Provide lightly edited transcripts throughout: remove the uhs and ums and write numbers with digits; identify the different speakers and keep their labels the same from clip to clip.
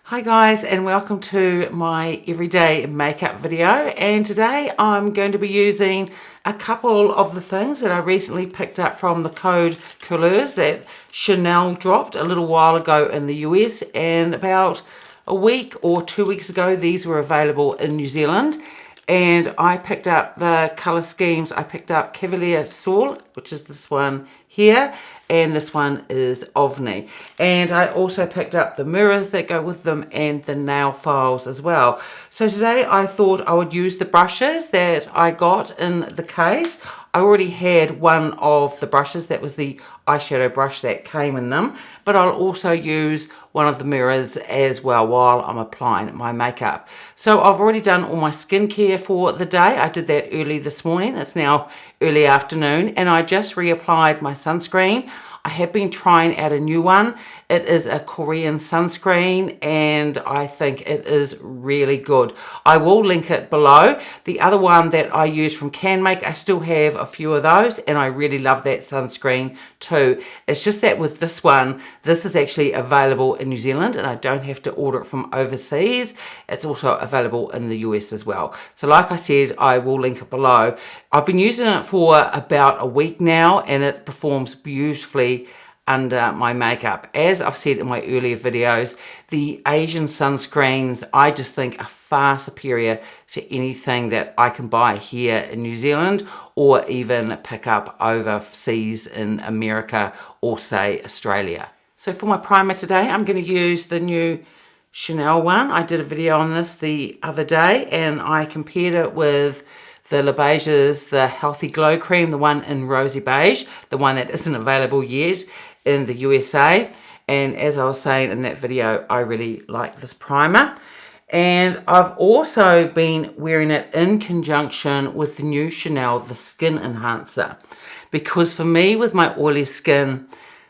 Speaker 1: Hi guys, and welcome to my everyday makeup video, and today I'm going to be using a couple of the things that I recently picked up from the code Couleurs that Chanel dropped a little while ago in the US, and about a week or 2 weeks ago these were available in New Zealand. And I picked up the colour schemes. I picked up Cavalier Sol, which is this one here, and this one is Ovni. And I also picked up the mirrors that go with them and the nail files as well. So today I thought I would use the brushes that I got in the case. I already had one of the brushes, that was the eyeshadow brush that came in them, but I'll also use one of the mirrors as well while I'm applying my makeup. So I've already done all my skincare for the day. I did that early this morning. It's now early afternoon, and I just reapplied my sunscreen. I have been trying out a new one. It is a Korean sunscreen, and I think it is really good. I will link it below. The other one that I use from Canmake, I still have a few of those, and I really love that sunscreen too. It's just that with this one, this is actually available in New Zealand, and I don't have to order it from overseas. It's also available in the US as well. So like I said, I will link it below. I've been using it for about a week now, and it performs beautifully under my makeup. As I've said in my earlier videos, the Asian sunscreens I just think are far superior to anything that I can buy here in New Zealand or even pick up overseas in America or say Australia. So for my primer today, I'm going to use the new Chanel one. I did a video on this the other day and I compared it with the Le Beige's, the Healthy Glow Cream, the one in Rosy Beige, the one that isn't available yet in the USA. And as I was saying in that video, I really like this primer. And I've also been wearing it in conjunction with the new Chanel, the Skin Enhancer. Because for me, with my oily skin,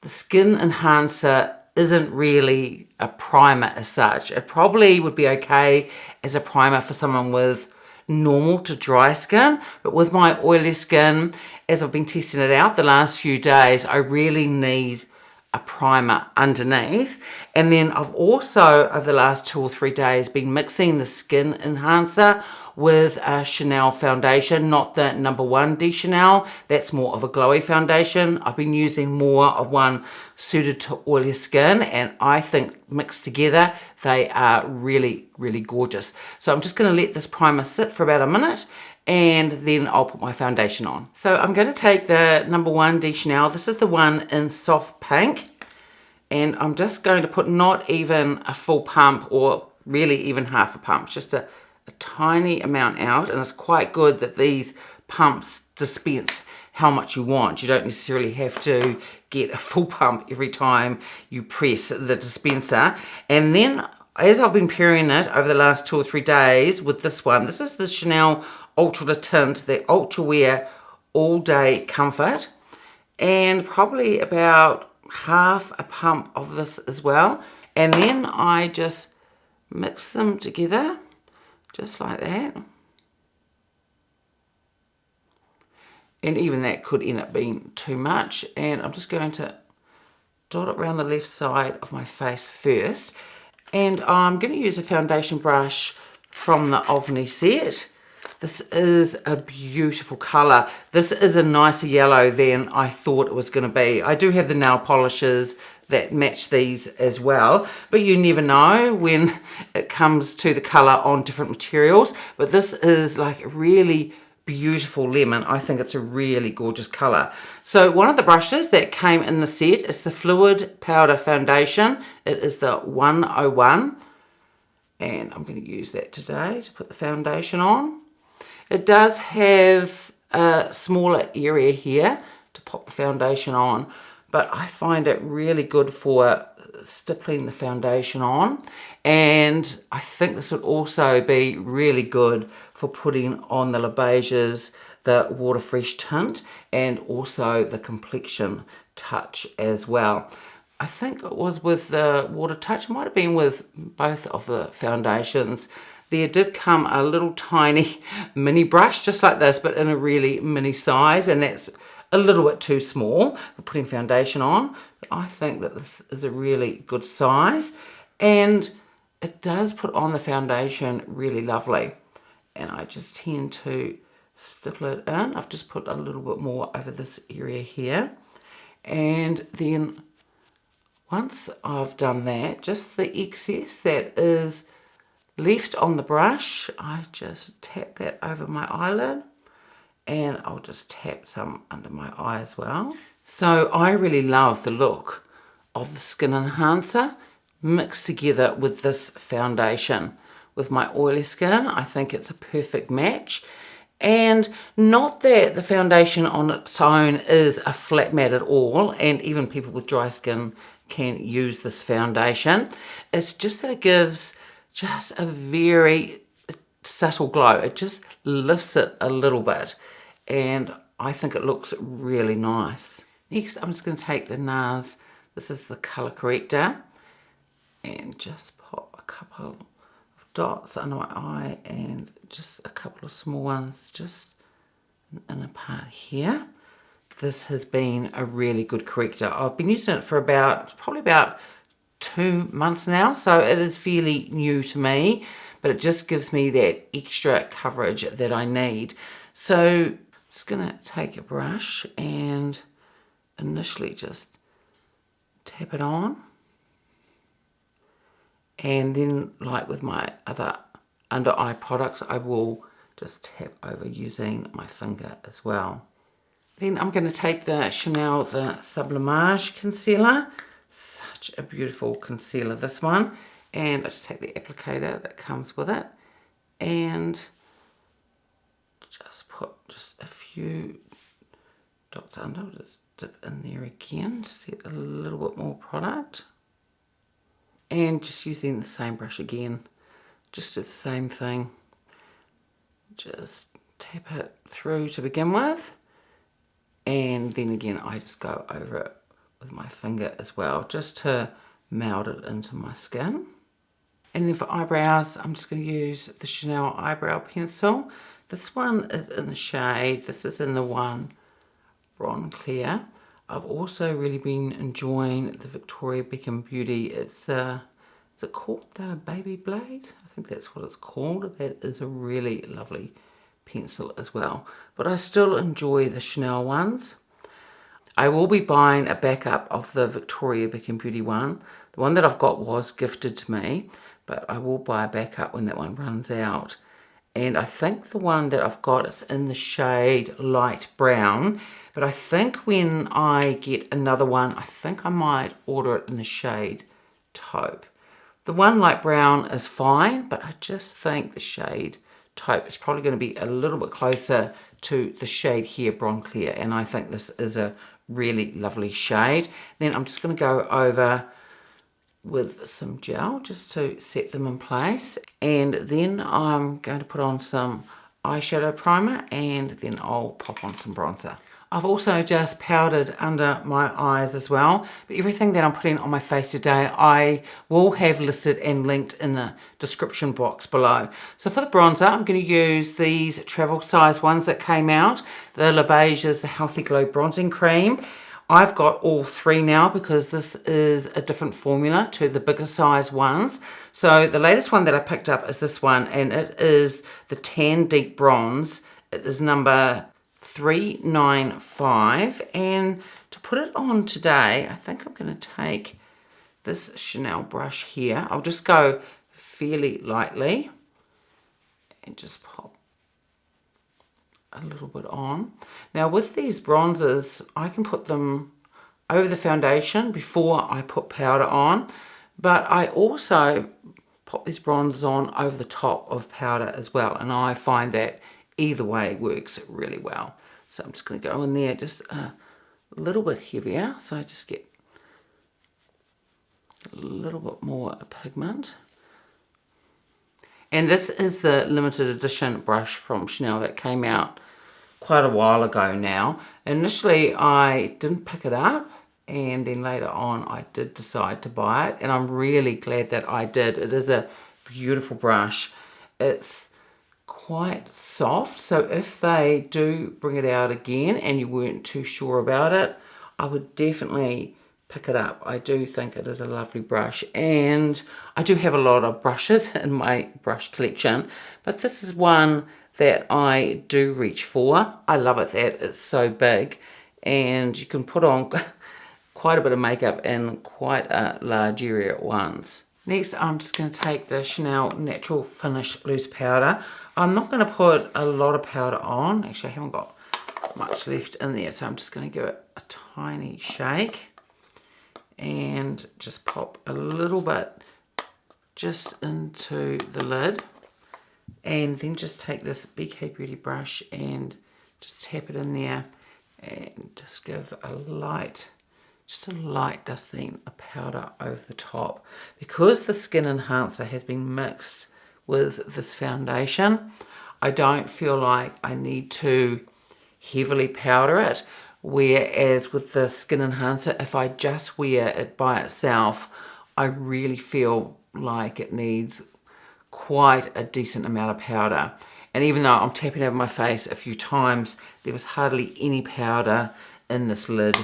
Speaker 1: the Skin Enhancer isn't really a primer as such. It probably would be okay as a primer for someone with normal to dry skin, but with my oily skin, as I've been testing it out the last few days, I really need a primer underneath. And then I've also over the last 2 or 3 days been mixing the Skin Enhancer with a Chanel foundation, not the number 1 de Chanel. That's more of a glowy foundation. I've been using more of one suited to oily skin, and I think mixed together they are really, really gorgeous. So I'm just going to let this primer sit for about a minute, and then I'll put my foundation on. So I'm going to take the number 1 de Chanel. This is the one in soft pink, and I'm just going to put not even a full pump or really even half a pump, just a tiny amount out. And it's quite good that these pumps dispense how much you want. You don't necessarily have to get a full pump every time you press the dispenser. And then as I've been pairing it over the last 2 or 3 days with this one, this is the Chanel Ultra Tint, the Ultra Wear All Day Comfort, and probably about half a pump of this as well. And then I just mix them together just like that. And even that could end up being too much. And I'm just going to dot it around the left side of my face first. And I'm going to use a foundation brush from the Ovni set. This is a beautiful colour. This is a nicer yellow than I thought it was going to be. I do have the nail polishes that match these as well, but you never know when it comes to the colour on different materials. But this is like a really beautiful lemon. I think it's a really gorgeous colour. So one of the brushes that came in the set is the Fluid Powder Foundation. It is the 101, and I'm going to use that today to put the foundation on. It does have a smaller area here to pop the foundation on, but I find it really good for stippling the foundation on. And I think this would also be really good for putting on the Le Beige's, the Water Fresh tint, and also the Complexion Touch as well. I think it was with the Water Touch, it might have been with both of the foundations. There did come a little tiny mini brush just like this, but in a really mini size, and that's a little bit too small for putting foundation on. But I think that this is a really good size. And it does put on the foundation really lovely. And I just tend to stipple it in. I've just put a little bit more over this area here. And then once I've done that, just the excess that is left on the brush, I just tap that over my eyelid, and I'll just tap some under my eye as well. So I really love the look of the Skin Enhancer mixed together with this foundation. With my oily skin, I think it's a perfect match. And not that the foundation on its own is a flat matte at all, and even people with dry skin can use this foundation. It's just that it gives just a very subtle glow. It just lifts it a little bit, and I think it looks really nice. Next, I'm just going to take the NARS, this is the colour corrector, and just pop a couple of dots under my eye and just a couple of small ones just in a part here. This has been a really good corrector. I've been using it for probably about 2 months now, so it is fairly new to me, but it just gives me that extra coverage that I need. So I'm just going to take a brush and initially just tap it on, and then, like with my other under eye products, I will just tap over using my finger as well. Then I'm going to take the Chanel, the Sublimage concealer. Such a beautiful concealer, this one. And I just take the applicator that comes with it and just put just a few dots under. I'll just dip in there again to set a little bit more product. And just using the same brush again, just do the same thing. Just tap it through to begin with. And then again, I just go over it with my finger as well, just to meld it into my skin. And then for eyebrows, I'm just going to use the Chanel eyebrow pencil. This one is in the shade, this is in the one Bronze Clear. I've also really been enjoying the Victoria Beckham Beauty. It's the, is it called the Baby Blade? I think that's what it's called. That is a really lovely pencil as well. But I still enjoy the Chanel ones. I will be buying a backup of the Victoria Beckham Beauty one. The one that I've got was gifted to me, but I will buy a backup when that one runs out. And I think the one that I've got is in the shade light brown. But I think when I get another one, I think I might order it in the shade taupe. The one light brown is fine, but I just think the shade taupe is probably going to be a little bit closer to the shade here, Bronze Clear. And I think this is a really lovely shade. Then I'm just going to go over with some gel just to set them in place. And then I'm going to put on some eyeshadow primer, and then I'll pop on some bronzer. I've also just powdered under my eyes as well, but everything that I'm putting on my face today I will have listed and linked in the description box below. So for the bronzer, I'm going to use these travel size ones that came out, the Le Beige's, the Healthy Glow Bronzing Cream. I've got all three now because this is a different formula to the bigger size ones. So the latest one that I picked up is this one, and it is the Tan Deep Bronze. It is number 395, and to put it on today, I think I'm going to take this Chanel brush here. I'll just go fairly lightly and just pop a little bit on. Now with these bronzers, I can put them over the foundation before I put powder on, but I also pop these bronzers on over the top of powder as well, and I find that either way works really well. So I'm just going to go in there just a little bit heavier, so I just get a little bit more pigment. And this is the limited edition brush from Chanel that came out quite a while ago now. Initially I didn't pick it up, and then later on I did decide to buy it, and I'm really glad that I did. It is a beautiful brush. It's quite soft, so if they do bring it out again and you weren't too sure about it, I would definitely pick it up. I do think it is a lovely brush, and I do have a lot of brushes in my brush collection, but this is one that I do reach for. I love it that it's so big, and you can put on quite a bit of makeup in quite a large area at once. Next, I'm just going to take the Chanel Natural Finish Loose Powder. I'm not going to put a lot of powder on. Actually, I haven't got much left in there, so I'm just going to give it a tiny shake and just pop a little bit just into the lid, and then just take this BK Beauty brush and just tap it in there and just give a light dusting of powder over the top. Because the Skin Enhancer has been mixed with this foundation, I don't feel like I need to heavily powder it, whereas with the Skin Enhancer, if I just wear it by itself, I really feel like it needs quite a decent amount of powder. And even though I'm tapping over my face a few times, there was hardly any powder in this lid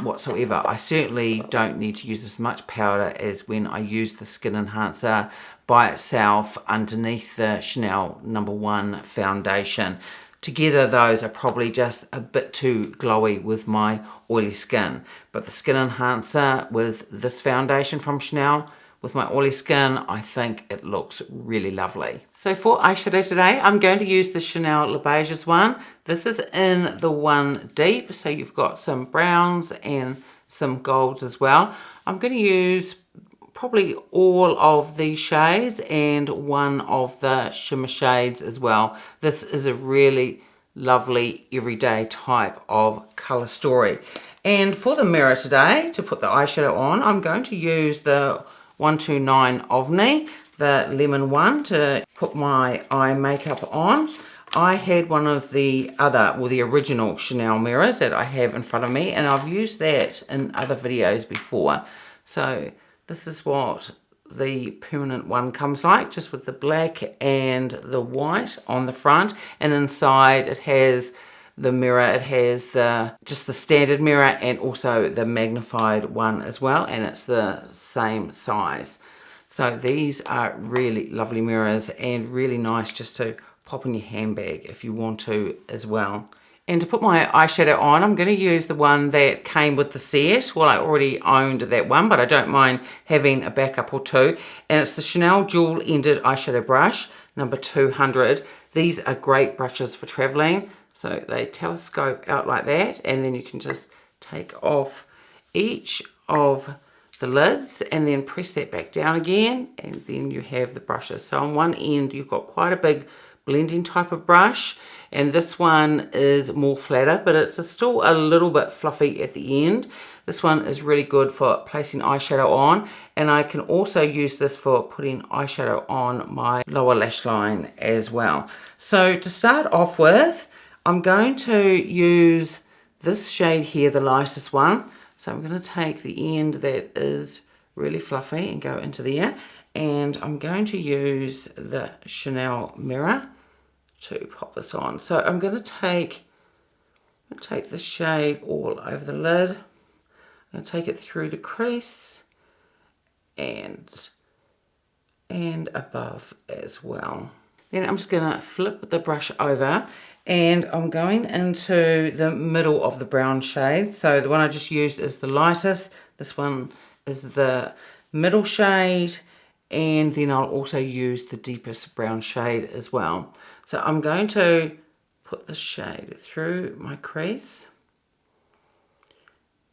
Speaker 1: whatsoever. I certainly don't need to use as much powder as when I use the Skin Enhancer by itself underneath the Chanel No. 1 foundation. Together, those are probably just a bit too glowy with my oily skin. But the Skin Enhancer with this foundation from Chanel, with my oily skin, I think it looks really lovely. So for eyeshadow today, I'm going to use the Chanel Le Beiges one. This is in the 1 Deep, so you've got some browns and some golds as well. I'm going to use probably all of the shades and one of the shimmer shades as well. This is a really lovely everyday type of colour story. And for the mirror today, to put the eyeshadow on, I'm going to use the 129 Ovni, the lemon one, to put my eye makeup on. I had one of the the original Chanel mirrors that I have in front of me, and I've used that in other videos before. So this is what the permanent one comes like, just with the black and the white on the front, and inside it has the mirror. It has just the standard mirror and also the magnified one as well, and it's the same size. So these are really lovely mirrors and really nice just to pop in your handbag if you want to as well. And to put my eyeshadow on, I'm going to use the one that came with the set. Well, I already owned that one, but I don't mind having a backup or two. And it's the Chanel Dual Ended Eyeshadow Brush, number 200. These are great brushes for traveling. So they telescope out like that, and then you can just take off each of the lids and then press that back down again, and then you have the brushes. So on one end, you've got quite a big blending type of brush, and this one is more flatter, but it's still a little bit fluffy at the end. This one is really good for placing eyeshadow on, and I can also use this for putting eyeshadow on my lower lash line as well. So to start off with, I'm going to use this shade here, the lightest one. So I'm going to take the end that is really fluffy and go into there, and I'm going to use the Chanel mirror to pop this on. So I'm going to take the shade all over the lid. I'm going to take it through the crease and above as well. Then I'm just going to flip the brush over, and I'm going into the middle of the brown shade. So the one I just used is the lightest. This one is the middle shade, and then I'll also use the deepest brown shade as well. So I'm going to put the shade through my crease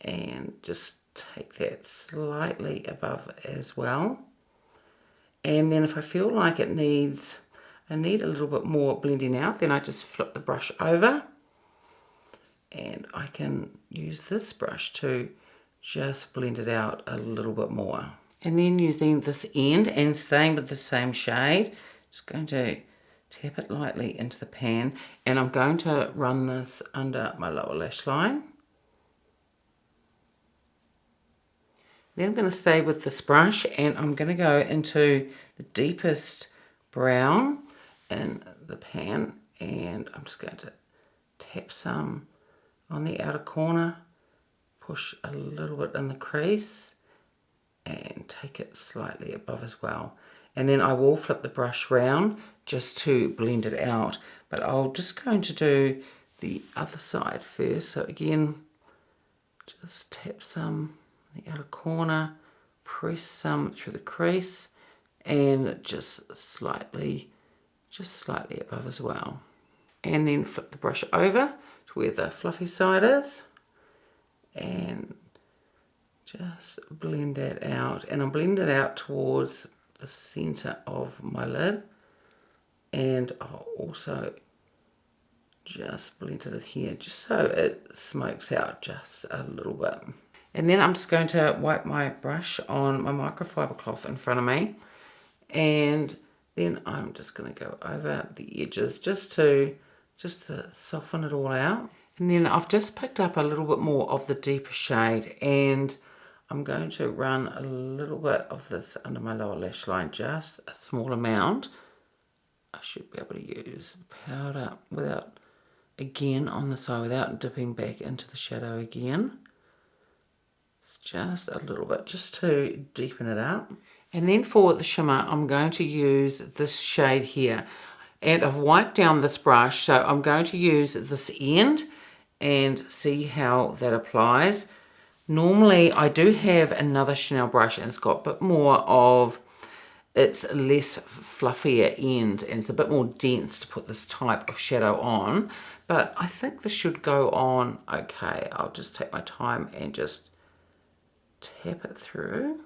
Speaker 1: and just take that slightly above as well. And then if I feel like I need a little bit more blending out, then I just flip the brush over, and I can use this brush to just blend it out a little bit more. And then using this end and staying with the same shade, just going to tap it lightly into the pan, and I'm going to run this under my lower lash line. Then I'm going to stay with this brush, and I'm going to go into the deepest brown in the pan, and I'm just going to tap some on the outer corner, push a little bit in the crease and take it slightly above as well. And then I will flip the brush round just to blend it out. But I'm just going to do the other side first. So again, just tap some in the outer corner, press some through the crease, and just slightly above as well. And then flip the brush over to where the fluffy side is and just blend that out. And I'm blending it out towards the center of my lid, and I'll also just blend it here just so it smokes out just a little bit. And then I'm just going to wipe my brush on my microfiber cloth in front of me, and then I'm just going to go over the edges just to soften it all out. And then I've just picked up a little bit more of the deeper shade, and I'm going to run a little bit of this under my lower lash line, just a small amount. I should be able to use powder without, again on the side, without dipping back into the shadow again. It's just a little bit, just to deepen it up. And then for the shimmer, I'm going to use this shade here. And I've wiped down this brush, so I'm going to use this end and see how that applies. Normally, I do have another Chanel brush, and it's got a bit more of, it's less fluffier end, and it's a bit more dense to put this type of shadow on. But I think this should go on okay. I'll just take my time and just tap it through.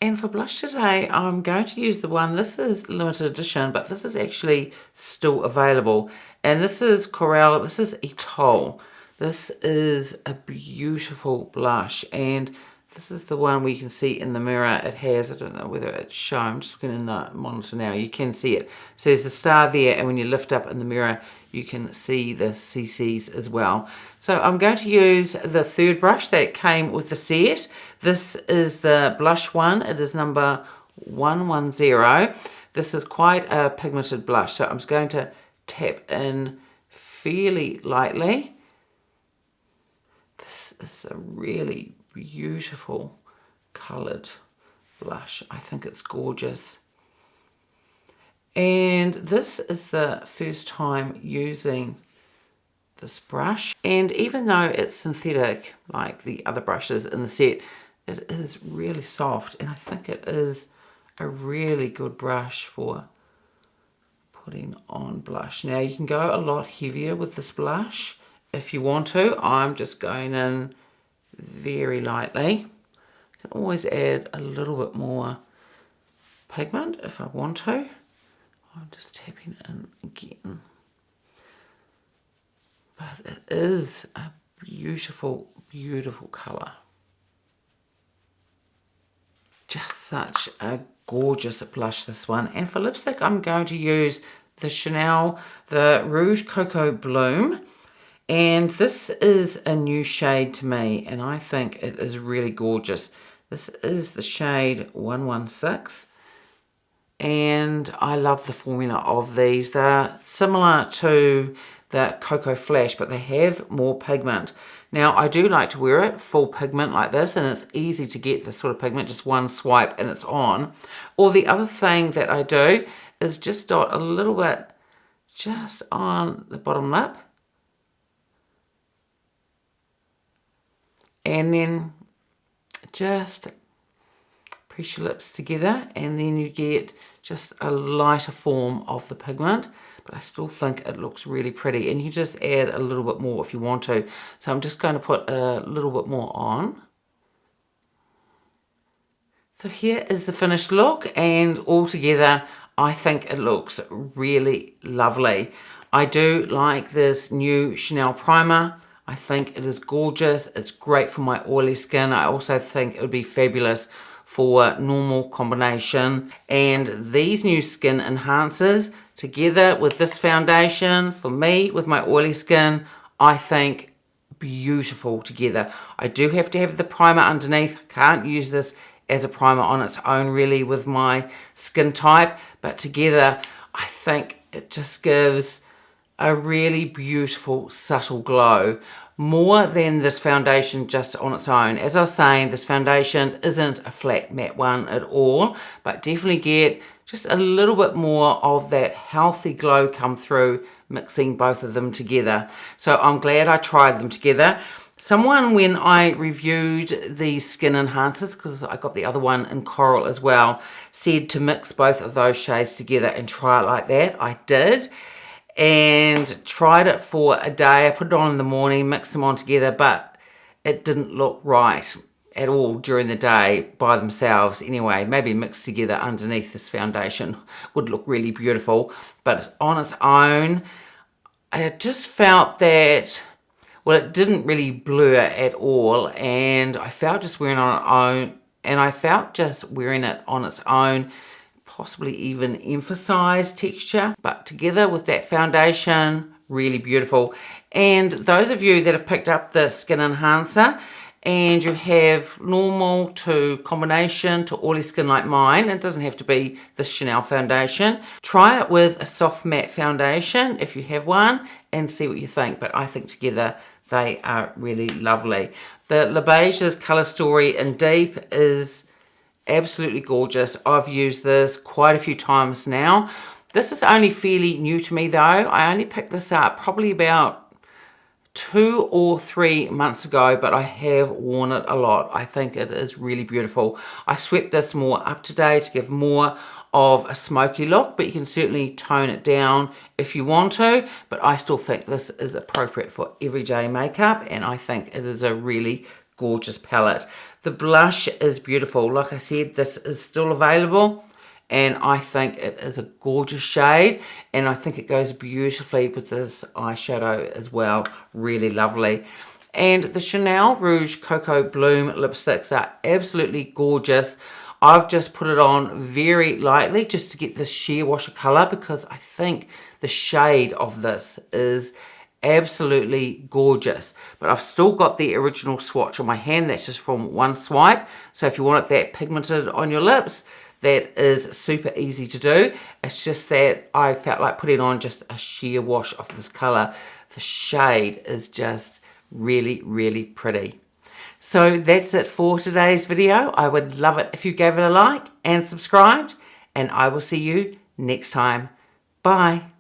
Speaker 1: And for blush today, I'm going to use the one, this is limited edition, but this is actually still available. And this is Couleurs, this is Atelier. This is a beautiful blush, and this is the one we can see in the mirror. It has, I don't know whether it's shown, I'm just looking in the monitor now, you can see it. So there's a star there, and when you lift up in the mirror, you can see the CCs as well. So I'm going to use the third brush that came with the set. This is the blush one. It is number 110. This is quite a pigmented blush, so I'm just going to tap in fairly lightly. This is a really beautiful coloured blush. I think it's gorgeous. And this is the first time using this brush, and even though it's synthetic like the other brushes in the set, it is really soft, and I think it is a really good brush for putting on blush. Now you can go a lot heavier with this blush if you want to. I'm just going in very lightly. I can always add a little bit more pigment if I want to. I'm just tapping in again. But it is a beautiful, beautiful colour. Just such a gorgeous blush, this one. And for lipstick, I'm going to use the Chanel, the Rouge Cocoa Bloom. And this is a new shade to me, and I think it is really gorgeous. This is the shade 116. And I love the formula of these. They're similar to the Cocoa Flash, but they have more pigment. Now, I do like to wear it full pigment like this, and it's easy to get this sort of pigment, just one swipe and it's on. Or the other thing that I do is just dot a little bit just on the bottom lip. And then just press your lips together, and then you get just a lighter form of the pigment, but I still think it looks really pretty, and you just add a little bit more if you want to. So I'm just going to put a little bit more on. So here is the finished look, and altogether I think it looks really lovely. I do like this new Chanel primer. I think it is gorgeous. It's great for my oily skin. I also think it would be fabulous for normal combination. And these new skin enhancers together with this foundation, for me with my oily skin, I think beautiful together. I do have to have the primer underneath. I can't use this as a primer on its own really with my skin type, but together I think it just gives a really beautiful subtle glow, more than this foundation just on its own. As I was saying, this foundation isn't a flat matte one at all, but definitely get just a little bit more of that healthy glow come through mixing both of them together. So I'm glad I tried them together. Someone, when I reviewed the skin enhancers, because I got the other one in coral as well, said to mix both of those shades together and try it like that. I did, and tried it for a day. I put it on in the morning, mixed them on together, but it didn't look right at all during the day by themselves anyway. Maybe mixed together underneath this foundation would look really beautiful, but on its own, I just felt that, well, it didn't really blur at all, and I felt just wearing it on its own, and I felt just wearing it on its own possibly even emphasize texture, but together with that foundation, really beautiful. And those of you that have picked up the skin enhancer and you have normal to combination to oily skin like mine, it doesn't have to be the Chanel foundation, try it with a soft matte foundation if you have one and see what you think. But I think together they are really lovely. The Le Beige's Colour Story in Deep is absolutely gorgeous. I've used this quite a few times now. This is only fairly new to me though. I only picked this up probably about 2 or 3 months ago, but I have worn it a lot. I think it is really beautiful. I swept this more up today to give more of a smoky look, but you can certainly tone it down if you want to, but I still think this is appropriate for everyday makeup, and I think it is a really gorgeous palette. The blush is beautiful. Like I said, this is still available, and I think it is a gorgeous shade, and I think it goes beautifully with this eyeshadow as well. Really lovely. And the Chanel Rouge Cocoa Bloom lipsticks are absolutely gorgeous. I've just put it on very lightly just to get this sheer wash of colour, because I think the shade of this is absolutely gorgeous. But I've still got the original swatch on my hand. That's just from one swipe. So if you want it that pigmented on your lips, that is super easy to do. It's just that I felt like putting on just a sheer wash of this colour. The shade is just really, really pretty. So that's it for today's video. I would love it if you gave it a like and subscribed, and I will see you next time. Bye.